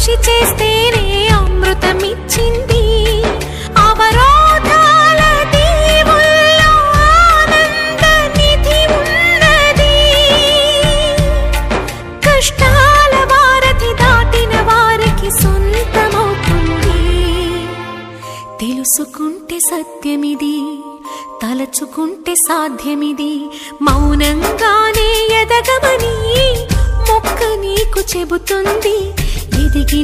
కృషి చేస్తేనే అమృతమిచ్చింది. అవరోధాల దీవుల్లో ఆనంద నిధి ఉన్నది. కష్టాల వారధి దాటిన వారికి సొంతమవుతుంది. తెలుసుకుంటే సత్యమిది, తలచుకుంటే సాధ్యమిది. మౌనంగానే ఎదగమని మొక్క నీకు చెబుతుంది. ఎదిగి